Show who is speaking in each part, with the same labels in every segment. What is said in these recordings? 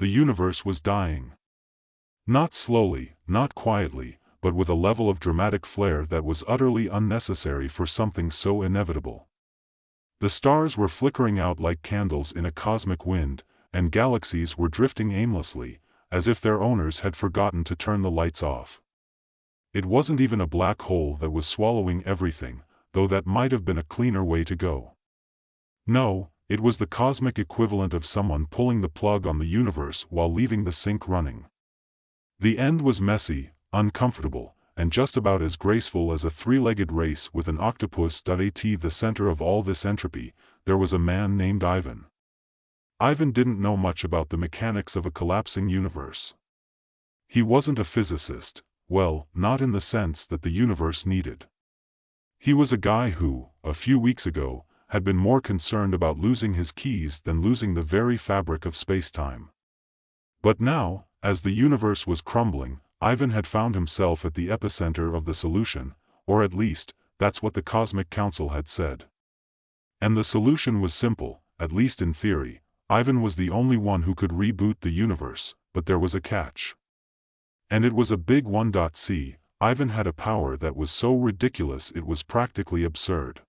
Speaker 1: The universe was dying. Not slowly, not quietly, but with a level of dramatic flair that was utterly unnecessary for something so inevitable. The stars were flickering out like candles in a cosmic wind, and galaxies were drifting aimlessly, as if their owners had forgotten to turn the lights off. It wasn't even a black hole that was swallowing everything, though that might have been a cleaner way to go. No, it was the cosmic equivalent of someone pulling the plug on the universe while leaving the sink running. The end was messy, uncomfortable, and just about as graceful as a three-legged race with an octopus. At the center of all this entropy, there was a man named Ivan. Ivan didn't know much about the mechanics of a collapsing universe. He wasn't a physicist, well, not in the sense that the universe needed. He was a guy who, a few weeks ago, had been more concerned about losing his keys than losing the very fabric of space-time. But now, as the universe was crumbling, Ivan had found himself at the epicenter of the solution, or at least, that's what the Cosmic Council had said. And the solution was simple, at least in theory. Ivan was the only one who could reboot the universe, but there was a catch. And it was a big one. Ivan had a power that was so ridiculous it was practically absurd.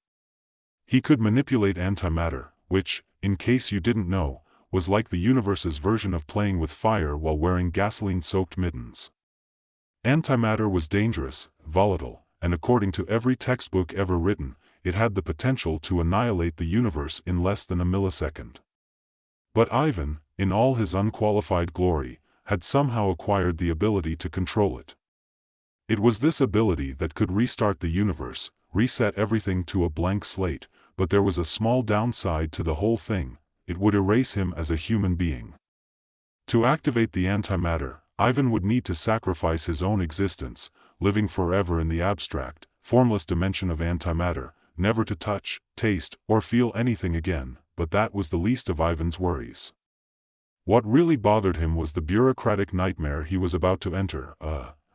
Speaker 1: He could manipulate antimatter, which, in case you didn't know, was like the universe's version of playing with fire while wearing gasoline-soaked mittens. Antimatter was dangerous, volatile, and according to every textbook ever written, it had the potential to annihilate the universe in less than a millisecond. But Ivan, in all his unqualified glory, had somehow acquired the ability to control it. It was this ability that could restart the universe, reset everything to a blank slate, but there was a small downside to the whole thing: it would erase him as a human being. To activate the antimatter, Ivan would need to sacrifice his own existence, living forever in the abstract, formless dimension of antimatter, never to touch, taste, or feel anything again. But that was the least of Ivan's worries. What really bothered him was the bureaucratic nightmare he was about to enter.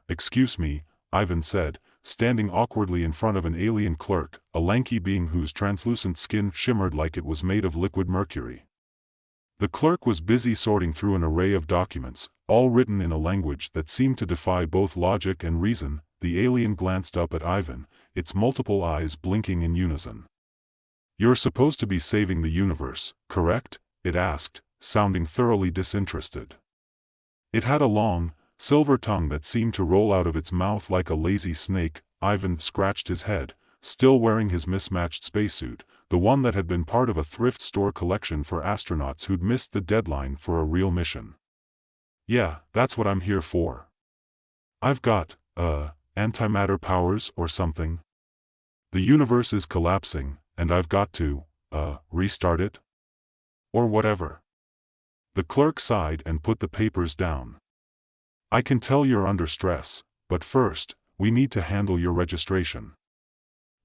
Speaker 1: Excuse me, Ivan said, standing awkwardly in front of an alien clerk, a lanky being whose translucent skin shimmered like it was made of liquid mercury. The clerk was busy sorting through an array of documents, all written in a language that seemed to defy both logic and reason. The alien glanced up at Ivan, its multiple eyes blinking in unison. "You're supposed to be saving the universe, correct?" it asked, sounding thoroughly disinterested. It had a long, silver tongue that seemed to roll out of its mouth like a lazy snake. Ivan scratched his head, still wearing his mismatched spacesuit, the one that had been part of a thrift store collection for astronauts who'd missed the deadline for a real mission. "Yeah, that's what I'm here for. I've got, antimatter powers or something. The universe is collapsing, and I've got to, restart it? Or whatever." The clerk sighed and put the papers down. "I can tell you're under stress, but first, we need to handle your registration.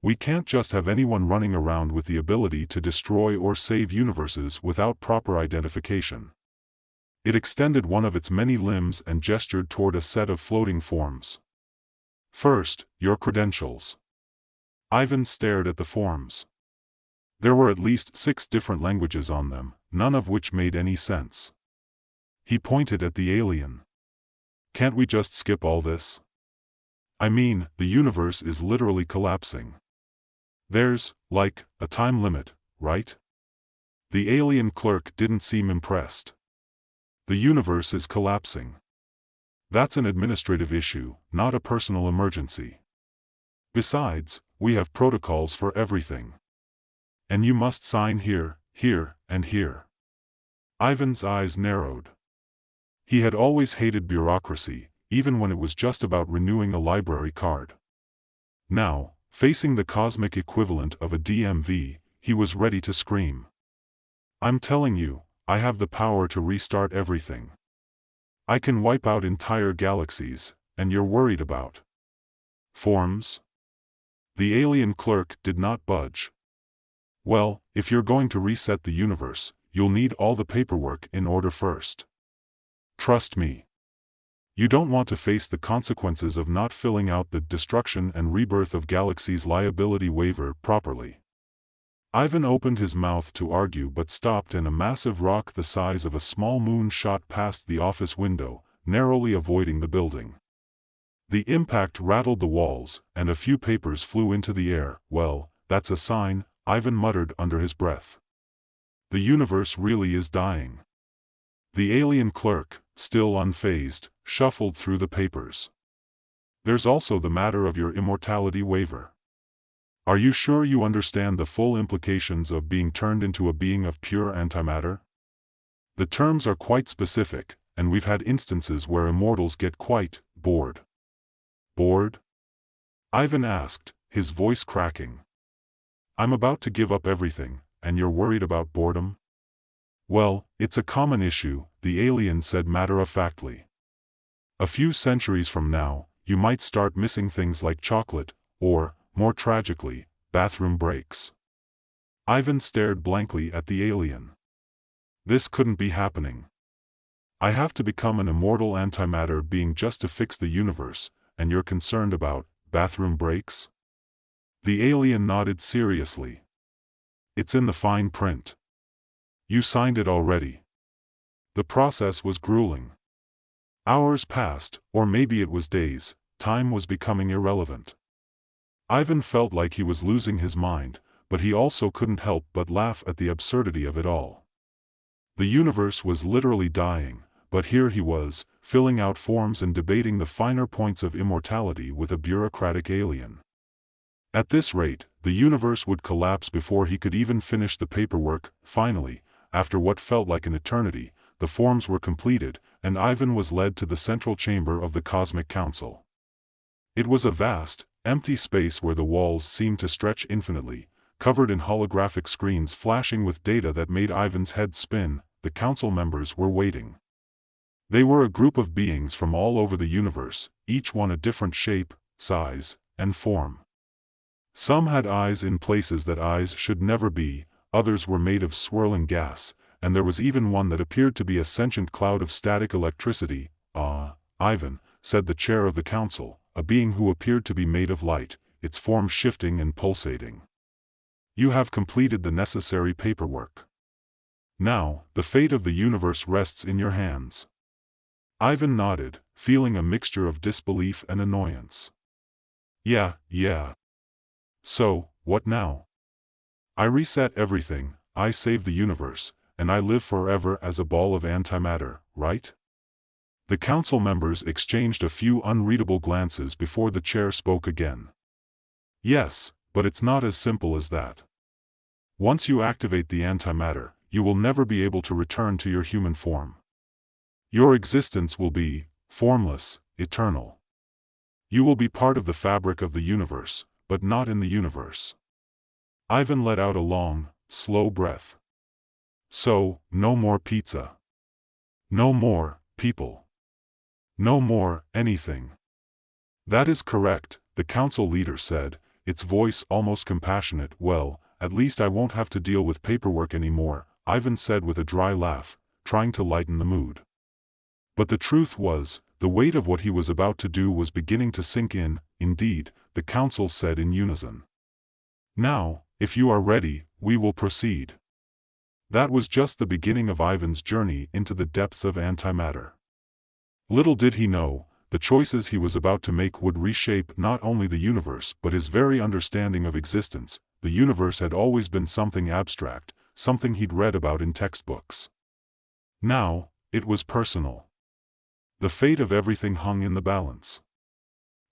Speaker 1: We can't just have anyone running around with the ability to destroy or save universes without proper identification." It extended one of its many limbs and gestured toward a set of floating forms. "First, your credentials." Ivan stared at the forms. There were at least 6 different languages on them, none of which made any sense. He pointed at the alien. "Can't we just skip all this? I mean, the universe is literally collapsing. There's, like, a time limit, right?" The alien clerk didn't seem impressed. "The universe is collapsing. That's an administrative issue, not a personal emergency. Besides, we have protocols for everything. And you must sign here, here, and here." Ivan's eyes narrowed. He had always hated bureaucracy, even when it was just about renewing a library card. Now, facing the cosmic equivalent of a DMV, he was ready to scream. "I'm telling you, I have the power to restart everything. I can wipe out entire galaxies, and you're worried about forms?" The alien clerk did not budge. "Well, if you're going to reset the universe, you'll need all the paperwork in order first. Trust me. You don't want to face the consequences of not filling out the destruction and rebirth of galaxies liability waiver properly." Ivan opened his mouth to argue but stopped, and a massive rock the size of a small moon shot past the office window, narrowly avoiding the building. The impact rattled the walls, and a few papers flew into the air. "Well, that's a sign," Ivan muttered under his breath. "The universe really is dying." The alien clerk, still unfazed, shuffled through the papers. "There's also the matter of your immortality waiver. Are you sure you understand the full implications of being turned into a being of pure antimatter? The terms are quite specific, and we've had instances where immortals get quite bored." "Bored?" Ivan asked, his voice cracking. "I'm about to give up everything, and you're worried about boredom?" "Well, it's a common issue," the alien said matter-of-factly. "A few centuries from now, you might start missing things like chocolate, or, more tragically, bathroom breaks." Ivan stared blankly at the alien. This couldn't be happening. "I have to become an immortal antimatter being just to fix the universe, and you're concerned about bathroom breaks?" The alien nodded seriously. "It's in the fine print. You signed it already." The process was grueling. Hours passed, or maybe it was days. Time was becoming irrelevant. Ivan felt like he was losing his mind, but he also couldn't help but laugh at the absurdity of it all. The universe was literally dying, but here he was, filling out forms and debating the finer points of immortality with a bureaucratic alien. At this rate, the universe would collapse before he could even finish the paperwork. Finally, after what felt like an eternity, the forms were completed, and Ivan was led to the central chamber of the Cosmic Council. It was a vast, empty space where the walls seemed to stretch infinitely, covered in holographic screens flashing with data that made Ivan's head spin. The council members were waiting. They were a group of beings from all over the universe, each one a different shape, size, and form. Some had eyes in places that eyes should never be, others were made of swirling gas, and there was even one that appeared to be a sentient cloud of static electricity. "Ah, Ivan," said the chair of the council, a being who appeared to be made of light, its form shifting and pulsating. "You have completed the necessary paperwork. Now, the fate of the universe rests in your hands." Ivan nodded, feeling a mixture of disbelief and annoyance. Yeah. So, what now? I reset everything, I save the universe, and I live forever as a ball of antimatter, right? The council members exchanged a few unreadable glances before the chair spoke again. "Yes, but it's not as simple as that. Once you activate the antimatter, you will never be able to return to your human form. Your existence will be formless, eternal. You will be part of the fabric of the universe, but not in the universe." Ivan let out a long, slow breath. "So, no more pizza. No more people. No more anything." "That is correct," the council leader said, its voice almost compassionate. "Well, at least I won't have to deal with paperwork anymore," Ivan said with a dry laugh, trying to lighten the mood. But the truth was, the weight of what he was about to do was beginning to sink in. "Indeed," the council said in unison. "Now, if you are ready, we will proceed." That was just the beginning of Ivan's journey into the depths of antimatter. Little did he know, the choices he was about to make would reshape not only the universe but his very understanding of existence. The universe had always been something abstract, something he'd read about in textbooks. Now, it was personal. The fate of everything hung in the balance.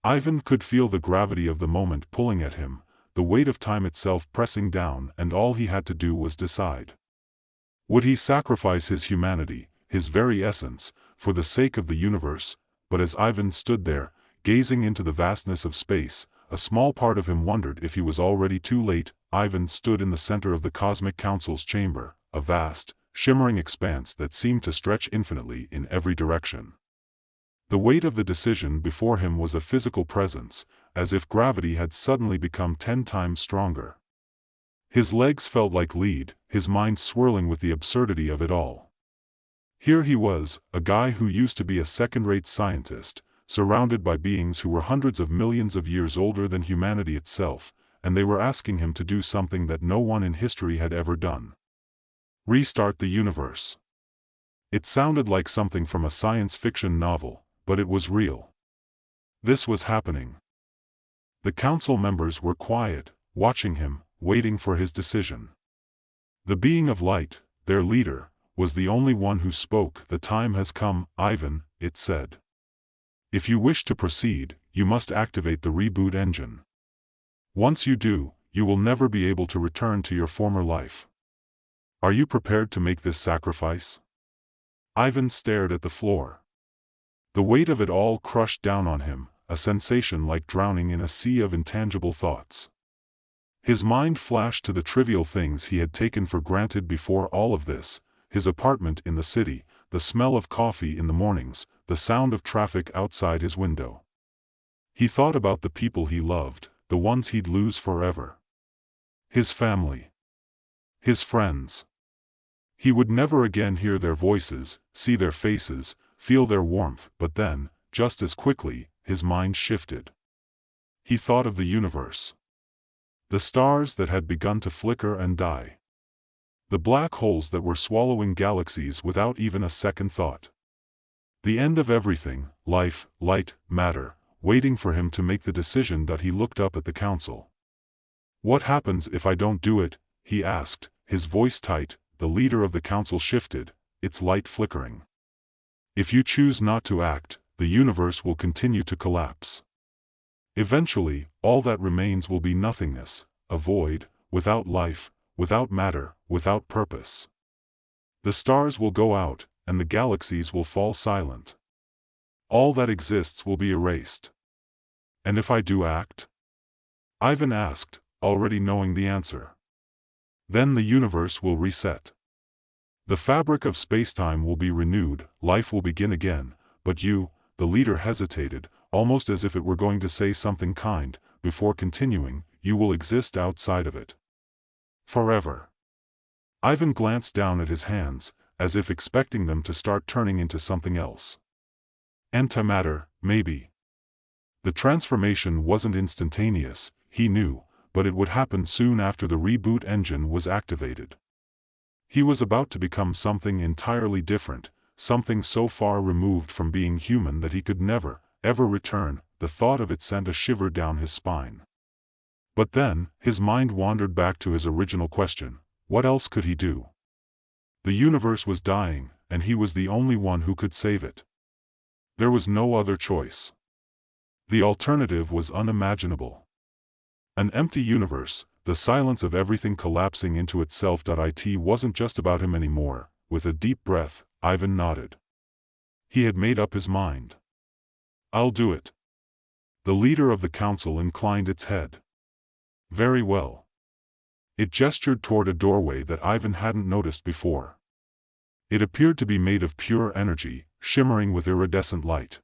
Speaker 1: Ivan could feel the gravity of the moment pulling at him, the weight of time itself pressing down, and all he had to do was decide. Would he sacrifice his humanity, his very essence, for the sake of the universe? But as Ivan stood there, gazing into the vastness of space, a small part of him wondered if he was already too late. Ivan stood in the center of the Cosmic Council's chamber, a vast, shimmering expanse that seemed to stretch infinitely in every direction. The weight of the decision before him was a physical presence, as if gravity had suddenly become 10 times stronger. His legs felt like lead, his mind swirling with the absurdity of it all. Here he was, a guy who used to be a second-rate scientist, surrounded by beings who were hundreds of millions of years older than humanity itself, and they were asking him to do something that no one in history had ever done. Restart the universe. It sounded like something from a science fiction novel, but it was real. This was happening. The council members were quiet, watching him, waiting for his decision. The being of light, their leader, was the only one who spoke. "The time has come, Ivan," it said. "If you wish to proceed, you must activate the reboot engine. Once you do, you will never be able to return to your former life. Are you prepared to make this sacrifice?" Ivan stared at the floor. The weight of it all crushed down on him, a sensation like drowning in a sea of intangible thoughts. His mind flashed to the trivial things he had taken for granted before all of this: his apartment in the city, the smell of coffee in the mornings, the sound of traffic outside his window. He thought about the people he loved, the ones he'd lose forever. His family. His friends. He would never again hear their voices, see their faces, feel their warmth. But then, just as quickly, his mind shifted. He thought of the universe. The stars that had begun to flicker and die. The black holes that were swallowing galaxies without even a second thought. The end of everything, life, light, matter, waiting for him to make the decision. That he looked up at the council. "What happens if I don't do it?" he asked, his voice tight. The leader of the council shifted, its light flickering. "If you choose not to act, the universe will continue to collapse. Eventually, all that remains will be nothingness, a void, without life, without matter, without purpose. The stars will go out, and the galaxies will fall silent. All that exists will be erased." "And if I do act?" Ivan asked, already knowing the answer. "Then the universe will reset. The fabric of spacetime will be renewed, life will begin again, but you," the leader hesitated, almost as if it were going to say something kind, before continuing, "you will exist outside of it. Forever." Ivan glanced down at his hands, as if expecting them to start turning into something else. Antimatter, maybe. The transformation wasn't instantaneous, he knew, but it would happen soon after the reboot engine was activated. He was about to become something entirely different, something so far removed from being human that he could never, ever return. The thought of it sent a shiver down his spine. But then, his mind wandered back to his original question: what else could he do? The universe was dying, and he was the only one who could save it. There was no other choice. The alternative was unimaginable. An empty universe, the silence of everything collapsing into itself. It wasn't just about him anymore. With a deep breath, Ivan nodded. He had made up his mind. "I'll do it." The leader of the council inclined its head. "Very well." It gestured toward a doorway that Ivan hadn't noticed before. It appeared to be made of pure energy, shimmering with iridescent light.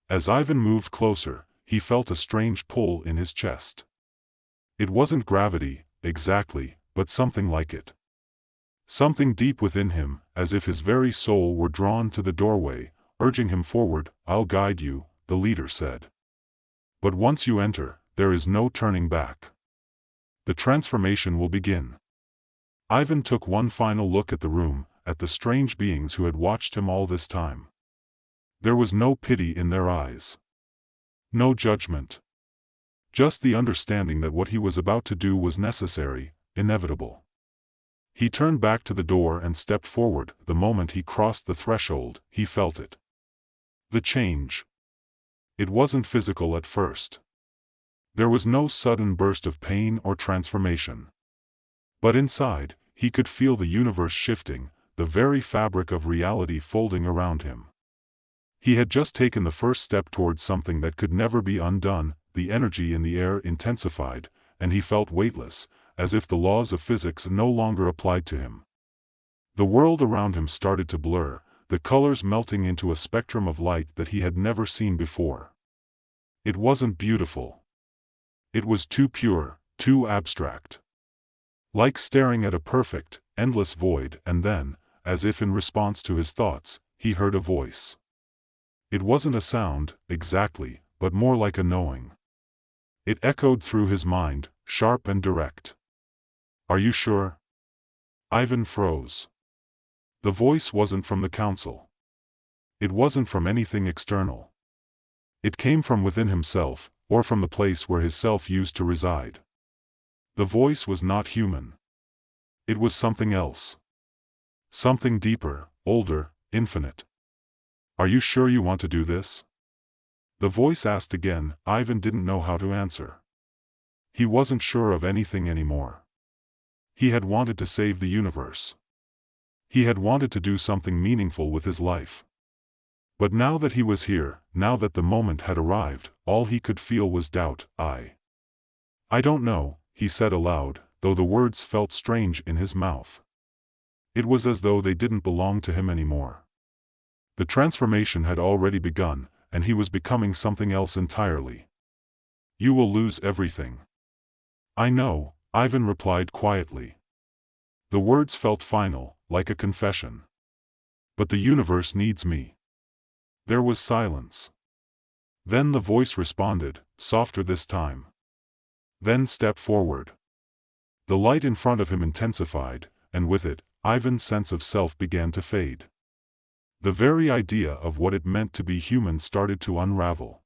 Speaker 1: As Ivan moved closer, he felt a strange pull in his chest. It wasn't gravity, exactly, but something like it. Something deep within him, as if his very soul were drawn to the doorway, urging him forward. "I'll guide you," the leader said. "But once you enter, there is no turning back. The transformation will begin." Ivan took one final look at the room, at the strange beings who had watched him all this time. There was no pity in their eyes. No judgment. Just the understanding that what he was about to do was necessary, inevitable. He turned back to the door and stepped forward. The moment he crossed the threshold, he felt it. The change. It wasn't physical at first. There was no sudden burst of pain or transformation. But inside, he could feel the universe shifting, the very fabric of reality folding around him. He had just taken the first step towards something that could never be undone. The energy in the air intensified, and he felt weightless, as if the laws of physics no longer applied to him. The world around him started to blur, the colors melting into a spectrum of light that he had never seen before. It wasn't beautiful. It was too pure, too abstract. Like staring at a perfect, endless void. And then, as if in response to his thoughts, he heard a voice. It wasn't a sound, exactly, but more like a knowing. It echoed through his mind, sharp and direct. "Are you sure?" Ivan froze. The voice wasn't from the council. It wasn't from anything external. It came from within himself, or from the place where his self used to reside. The voice was not human. It was something else. Something deeper, older, infinite. "Are you sure you want to do this?" The voice asked again. Ivan didn't know how to answer. He wasn't sure of anything anymore. He had wanted to save the universe. He had wanted to do something meaningful with his life. But now that he was here, now that the moment had arrived, all he could feel was doubt. I don't know," he said aloud, though the words felt strange in his mouth. It was as though they didn't belong to him anymore. The transformation had already begun, and he was becoming something else entirely. "You will lose everything." "I know," Ivan replied quietly. The words felt final, like a confession. "But the universe needs me." There was silence. Then the voice responded, softer this time. "Then step forward." The light in front of him intensified, and with it, Ivan's sense of self began to fade. The very idea of what it meant to be human started to unravel.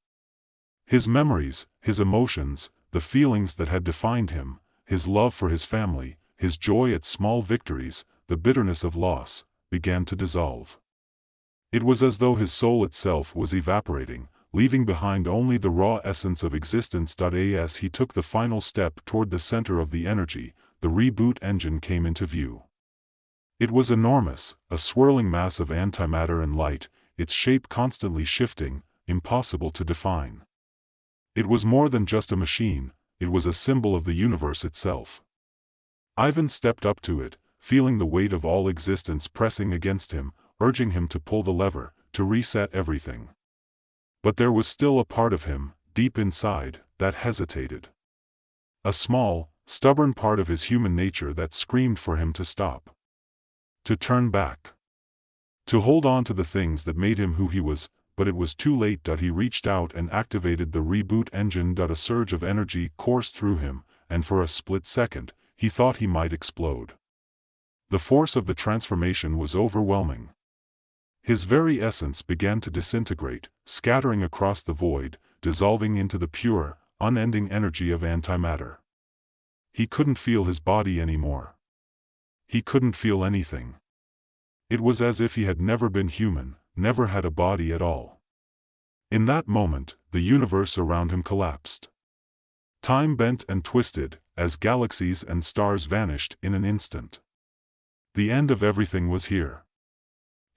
Speaker 1: His memories, his emotions, the feelings that had defined him, his love for his family, his joy at small victories, the bitterness of loss, began to dissolve. It was as though his soul itself was evaporating, leaving behind only the raw essence of existence. As he took the final step toward the center of the energy, the reboot engine came into view. It was enormous, a swirling mass of antimatter and light, its shape constantly shifting, impossible to define. It was more than just a machine, it was a symbol of the universe itself. Ivan stepped up to it, feeling the weight of all existence pressing against him, urging him to pull the lever, to reset everything. But there was still a part of him, deep inside, that hesitated. A small, stubborn part of his human nature that screamed for him to stop. To turn back. To hold on to the things that made him who he was, but it was too late. He reached out and activated the reboot engine. A surge of energy coursed through him, and for a split second, he thought he might explode. The force of the transformation was overwhelming. His very essence began to disintegrate, scattering across the void, dissolving into the pure, unending energy of antimatter. He couldn't feel his body anymore. He couldn't feel anything. It was as if he had never been human, never had a body at all. In that moment, the universe around him collapsed. Time bent and twisted, as galaxies and stars vanished in an instant. The end of everything was here.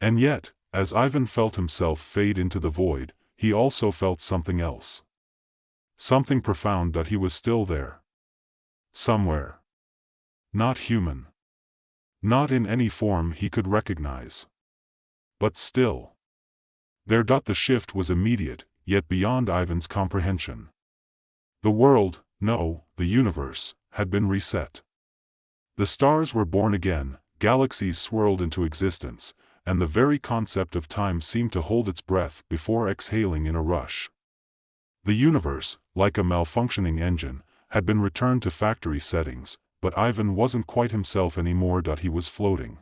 Speaker 1: And yet, as Ivan felt himself fade into the void, he also felt something else. Something profound. He was still there. Somewhere. Not human. Not in any form he could recognize. But still. There. The shift was immediate, yet beyond Ivan's comprehension. The world, no, the universe, had been reset. The stars were born again, galaxies swirled into existence, and the very concept of time seemed to hold its breath before exhaling in a rush. The universe, like a malfunctioning engine, had been returned to factory settings, but Ivan wasn't quite himself anymore. He was floating.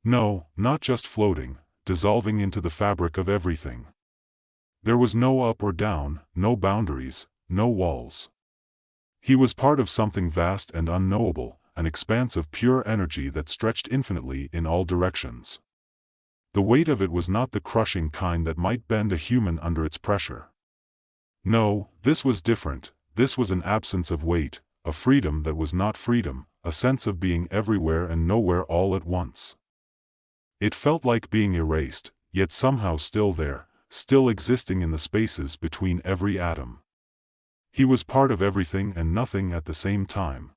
Speaker 1: No, not just floating, dissolving into the fabric of everything. There was no up or down, no boundaries, no walls. He was part of something vast and unknowable, an expanse of pure energy that stretched infinitely in all directions. The weight of it was not the crushing kind that might bend a human under its pressure. No, this was different. This was an absence of weight, a freedom that was not freedom, a sense of being everywhere and nowhere all at once. It felt like being erased, yet somehow still there, still existing in the spaces between every atom. He was part of everything and nothing at the same time.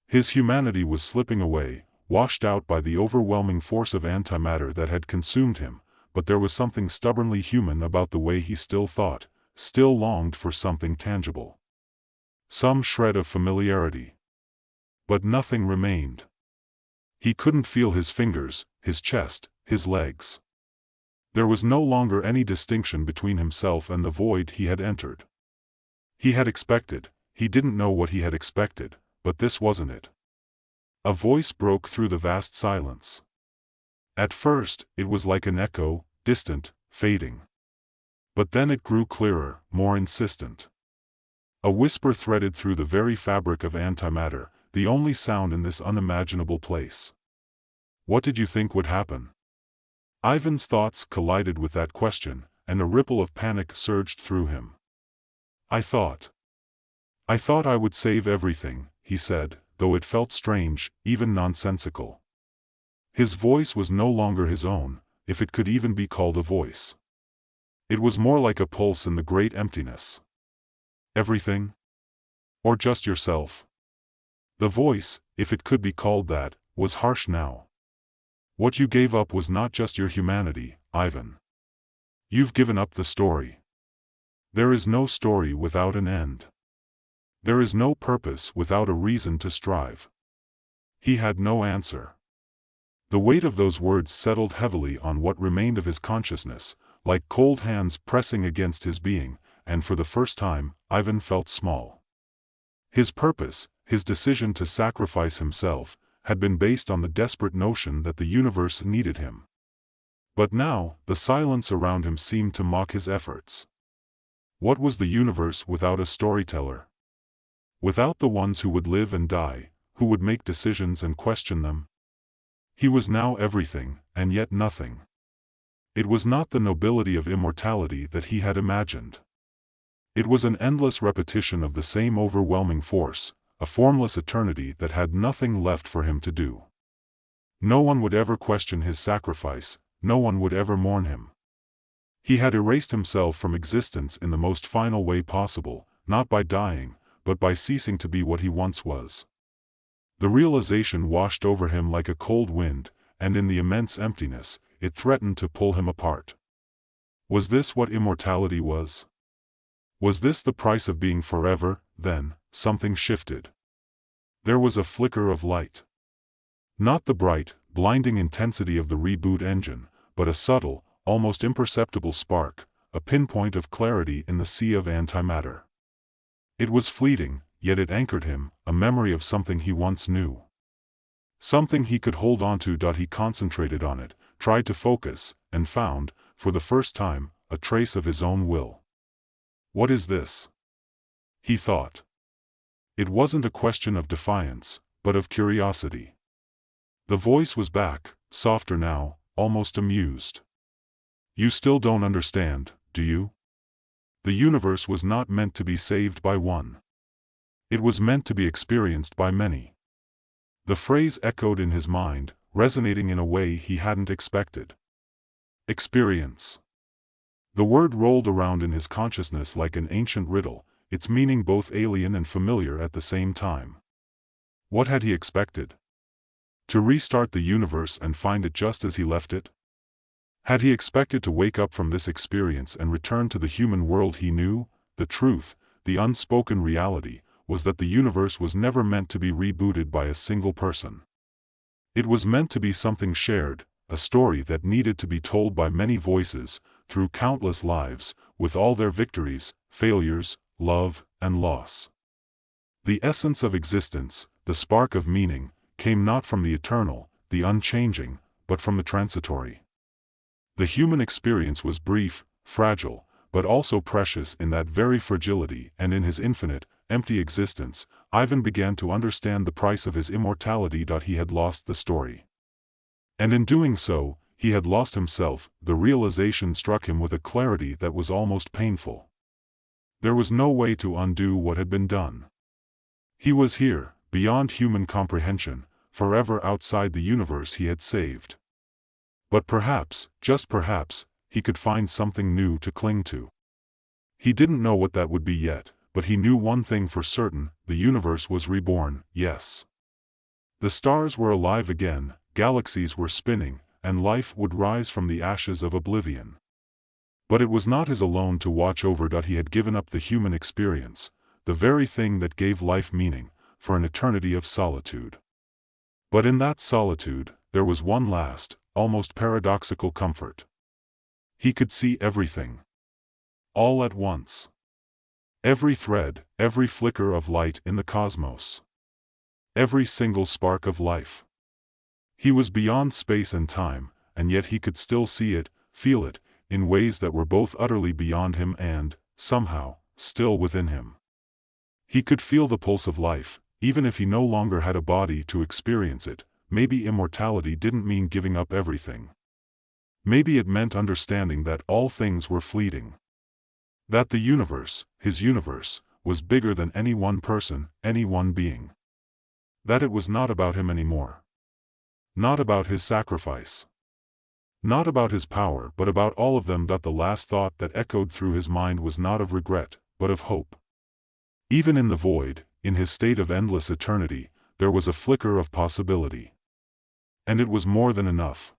Speaker 1: His humanity was slipping away, washed out by the overwhelming force of antimatter that had consumed him, but there was something stubbornly human about the way he still thought, still longed for something tangible. Some shred of familiarity. But nothing remained. He couldn't feel his fingers, his chest, his legs. There was no longer any distinction between himself and the void he had entered. He had expected, He didn't know what he had expected, but this wasn't it. A voice broke through the vast silence. At first, it was like an echo, distant, fading. But then it grew clearer, more insistent. A whisper threaded through the very fabric of antimatter, the only sound in this unimaginable place. What did you think would happen? Ivan's thoughts collided with that question, and a ripple of panic surged through him. I thought I would save everything, he said, though it felt strange, even nonsensical. His voice was no longer his own, if it could even be called a voice. It was more like a pulse in the great emptiness. Everything? Or just yourself? The voice, if it could be called that, was harsh now. What you gave up was not just your humanity, Ivan. You've given up the story. There is no story without an end. There is no purpose without a reason to strive. He had no answer. The weight of those words settled heavily on what remained of his consciousness, like cold hands pressing against his being, and for the first time, Ivan felt small. His purpose, his decision to sacrifice himself, had been based on the desperate notion that the universe needed him. But now, the silence around him seemed to mock his efforts. What was the universe without a storyteller? Without the ones who would live and die, who would make decisions and question them? He was now everything, and yet nothing. It was not the nobility of immortality that he had imagined. It was an endless repetition of the same overwhelming force, a formless eternity that had nothing left for him to do. No one would ever question his sacrifice, no one would ever mourn him. He had erased himself from existence in the most final way possible, not by dying, but by ceasing to be what he once was. The realization washed over him like a cold wind, and in the immense emptiness, it threatened to pull him apart. Was this what immortality was? Was this the price of being forever? Then, something shifted. There was a flicker of light. Not the bright, blinding intensity of the reboot engine, but a subtle, almost imperceptible spark, a pinpoint of clarity in the sea of antimatter. It was fleeting, yet it anchored him, a memory of something he once knew. Something he could hold on to. He concentrated on it, tried to focus, and found, for the first time, a trace of his own will. What is this? He thought. It wasn't a question of defiance, but of curiosity. The voice was back, softer now, almost amused. You still don't understand, do you? The universe was not meant to be saved by one. It was meant to be experienced by many. The phrase echoed in his mind, resonating in a way he hadn't expected. Experience. The word rolled around in his consciousness like an ancient riddle, its meaning both alien and familiar at the same time. What had he expected? To restart the universe and find it just as he left it? Had he expected to wake up from this experience and return to the human world he knew? The truth, the unspoken reality, was that the universe was never meant to be rebooted by a single person. It was meant to be something shared, a story that needed to be told by many voices, through countless lives, with all their victories, failures, love, and loss. The essence of existence, the spark of meaning, came not from the eternal, the unchanging, but from the transitory. The human experience was brief, fragile, but also precious in that very fragility, and in his infinite, empty existence, Ivan began to understand the price of his immortality. He had lost the story. And in doing so, he had lost himself. The realization struck him with a clarity that was almost painful. There was no way to undo what had been done. He was here, beyond human comprehension, forever outside the universe he had saved. But perhaps, just perhaps, he could find something new to cling to. He didn't know what that would be yet, but he knew one thing for certain: the universe was reborn, yes. The stars were alive again, galaxies were spinning, and life would rise from the ashes of oblivion. But it was not his alone to watch over. He had given up the human experience, the very thing that gave life meaning, for an eternity of solitude. But in that solitude, there was one last, almost paradoxical comfort. He could see everything. All at once. Every thread, every flicker of light in the cosmos. Every single spark of life. He was beyond space and time, and yet he could still see it, feel it, in ways that were both utterly beyond him and, somehow, still within him. He could feel the pulse of life, even if he no longer had a body to experience it. Maybe immortality didn't mean giving up everything. Maybe it meant understanding that all things were fleeting. That the universe, his universe, was bigger than any one person, any one being. That it was not about him anymore. Not about his sacrifice. Not about his power, but about all of them. The last thought that echoed through his mind was not of regret, but of hope. Even in the void, in his state of endless eternity, there was a flicker of possibility. And it was more than enough.